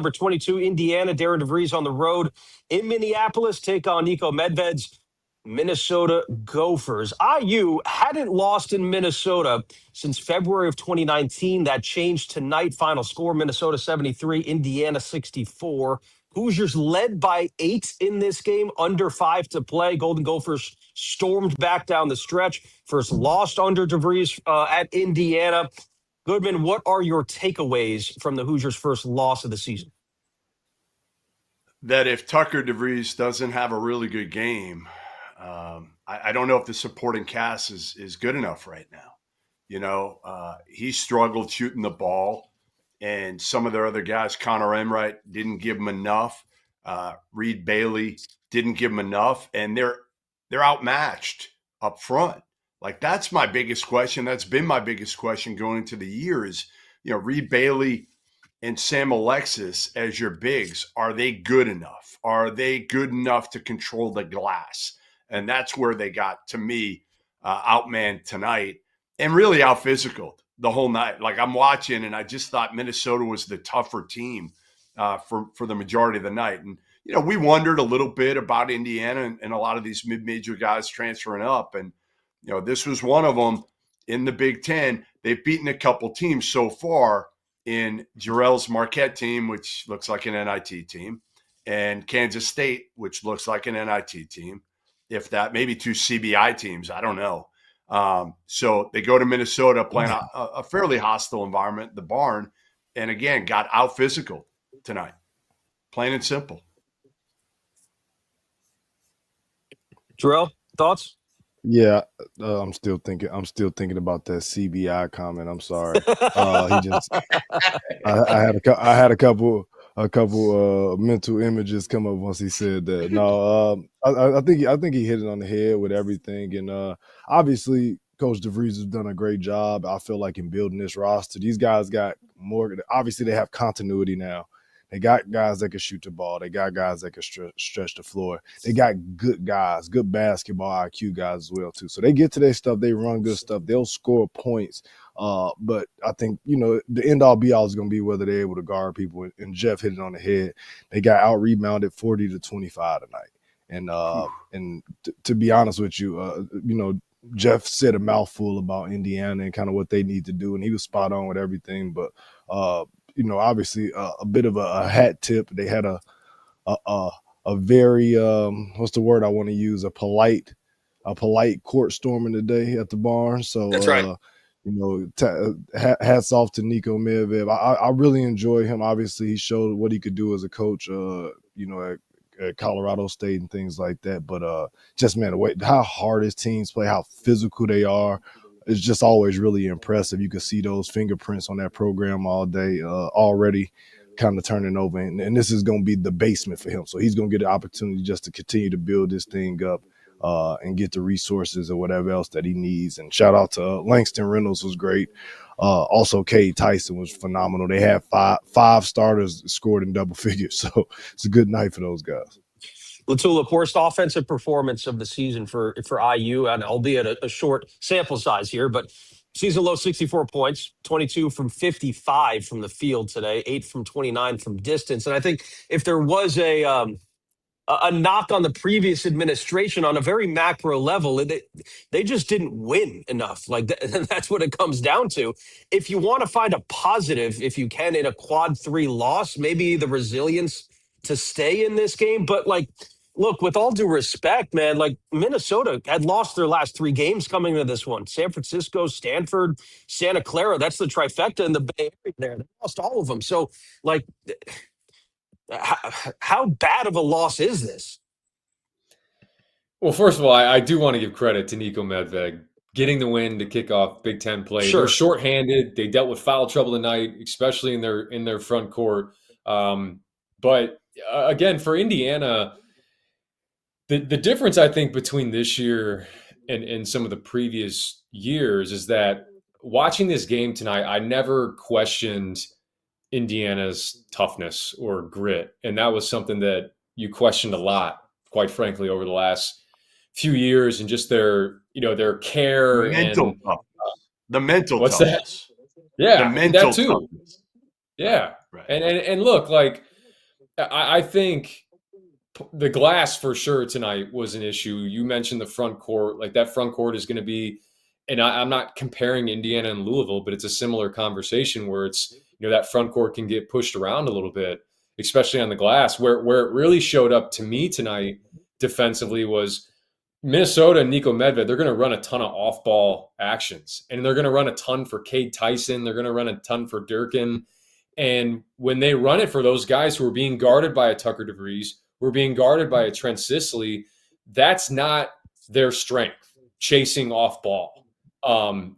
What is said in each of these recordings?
number 22, Indiana. Darren DeVries on the road in Minneapolis, take on Nico Medved's Minnesota Gophers. IU hadn't lost in Minnesota since February of 2019. That changed tonight. Final score, Minnesota 73, Indiana 64. Hoosiers led by 8 in this game, under 5 to play. Golden Gophers stormed back down the stretch. First lost under DeVries at Indiana. Goodman, what are your takeaways from the Hoosiers' first loss of the season? That if Tucker DeVries doesn't have a really good game, I don't know if the supporting cast is good enough right now. He struggled shooting the ball, and some of their other guys, Connor Emright, didn't give him enough. Reed Bailey didn't give him enough, and they're outmatched up front. Like, that's my biggest question. That's been my biggest question going into the year is, Reed Bailey and Sam Alexis as your bigs, are they good enough? Are they good enough to control the glass? And that's where they got, to me, outmanned tonight and really out-physicaled the whole night. Like, I'm watching, and I just thought Minnesota was the tougher team for the majority of the night. And, we wondered a little bit about Indiana and a lot of these mid-major guys transferring up. And, this was one of them in the Big Ten. They've beaten a couple teams so far in Jarrell's Marquette team, which looks like an NIT team, and Kansas State, which looks like an NIT team. If that, maybe 2 CBI teams, I don't know. So they go to Minnesota playing a fairly hostile environment, the Barn, and again, got out physical tonight. Plain and simple. Jarrell, thoughts? Yeah, I'm still thinking about that CBI comment. I'm sorry. I had a couple mental images come up once he said that. No, I think he hit it on the head with everything, and obviously Coach DeVries has done a great job. I feel like in building this roster, these guys got more. Obviously, they have continuity now. They got guys that can shoot the ball. They got guys that can stretch the floor. They got good guys, good basketball IQ guys as well, too. So they get to their stuff. They run good stuff. They'll score points. But I think, the end-all be-all is going to be whether they're able to guard people. And Jeff hit it on the head. They got out-rebounded 40-25 tonight. And to be honest with you, Jeff said a mouthful about Indiana and kind of what they need to do, and he was spot on with everything. But obviously a bit of a hat tip. They had a very what's the word I want to use? A polite court storming today at the Barn. So that's right. Hats off to Nico Medved. I really enjoy him. Obviously, he showed what he could do as a coach. At Colorado State and things like that. But just man, the way how hard his teams play, how physical they are. It's just always really impressive. You can see those fingerprints on that program all day already kind of turning over. And this is going to be the basement for him. So he's going to get an opportunity just to continue to build this thing up and get the resources or whatever else that he needs. And shout out to Langston Reynolds was great. Also, Cade Tyson was phenomenal. They had five starters scored in double figures. So it's a good night for those guys. Latula, worst offensive performance of the season for IU, and albeit a short sample size here, but season low 64 points, 22 from 55 from the field today, 8 from 29 from distance. And I think if there was a knock on the previous administration on a very macro level, they just didn't win enough. Like that's what it comes down to. If you want to find a positive, if you can, in a quad 3 loss, maybe the resilience to stay in this game, but look, with all due respect, man, Minnesota had lost their last 3 games coming into this one. San Francisco, Stanford, Santa Clara, that's the trifecta in the Bay Area there. They lost all of them. So, how bad of a loss is this? Well, first of all, I do want to give credit to Nico Medved getting the win to kick off Big Ten play. Sure. They're shorthanded. They dealt with foul trouble tonight, especially in their front court. But again, for Indiana, the difference I think between this year and some of the previous years is that watching this game tonight, I never questioned Indiana's toughness or grit. And that was something that you questioned a lot, quite frankly, over the last few years, and just their care. The mental what's toughness. That? Yeah, the mental that too. toughness. Yeah. Right. And look, I think the glass for sure tonight was an issue. You mentioned the front court. Like, that front court is going to be, and I'm not comparing Indiana and Louisville, but it's a similar conversation where it's, that front court can get pushed around a little bit, especially on the glass. Where it really showed up to me tonight defensively was Minnesota and Nico Medved. They're going to run a ton of off-ball actions, and they're going to run a ton for Cade Tyson. They're going to run a ton for Durkin. And when they run it for those guys who are being guarded by a Tucker DeVries, who are being guarded by a Trent Sisley, that's not their strength, chasing off ball.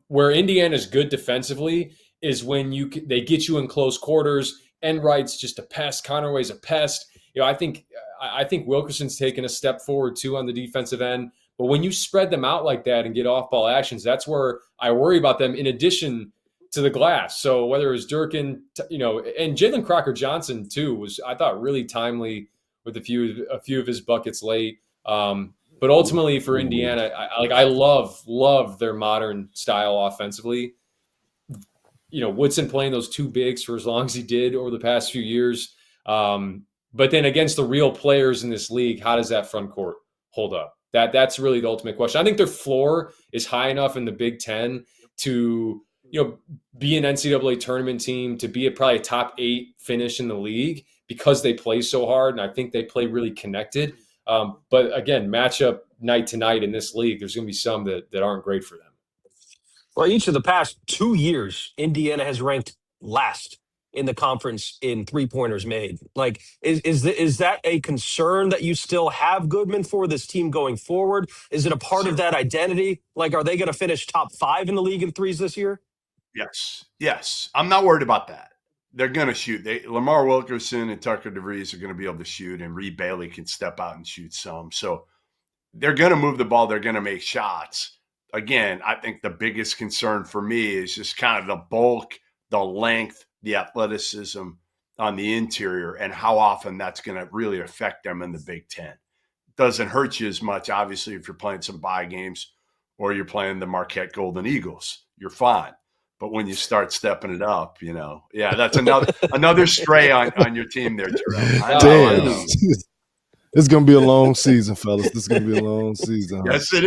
Where Indiana is good defensively is when they get you in close quarters. Enright's just a pest. Conaway's a pest. I think Wilkerson's taken a step forward too on the defensive end. But when you spread them out like that and get off-ball actions, that's where I worry about them, in addition to the glass. So whether it was Durkin, and Jalen Crocker-Johnson too was, I thought, really timely with a few of his buckets late. But ultimately for Indiana, I love their modern style offensively. Woodson playing those two bigs for as long as he did over the past few years. But then against the real players in this league, how does that front court hold up? That's really the ultimate question. I think their floor is high enough in the Big Ten to, be an NCAA tournament team, to be probably a top 8 finish in the league, because they play so hard, and I think they play really connected. But again, matchup night to night in this league, there's going to be some that aren't great for them. Well, each of the past 2 years, Indiana has ranked last in the conference in three-pointers made. Like, is that a concern that you still have, Goodman, for this team going forward? Is it a part of that identity? Like, are they going to finish top 5 in the league in threes this year? Yes. I'm not worried about that. They're going to shoot. Lamar Wilkerson and Tucker DeVries are going to be able to shoot, and Reed Bailey can step out and shoot some. So they're going to move the ball. They're going to make shots. Again, I think the biggest concern for me is just kind of the bulk, the length, the athleticism on the interior, and how often that's going to really affect them in the Big Ten. Doesn't hurt you as much, obviously, if you're playing some bye games or you're playing the Marquette Golden Eagles. You're fine. But when you start stepping it up, that's another stray on your team there, Terrell. Damn. It's going to be a long season, fellas. This is going to be a long season. Yes, it is.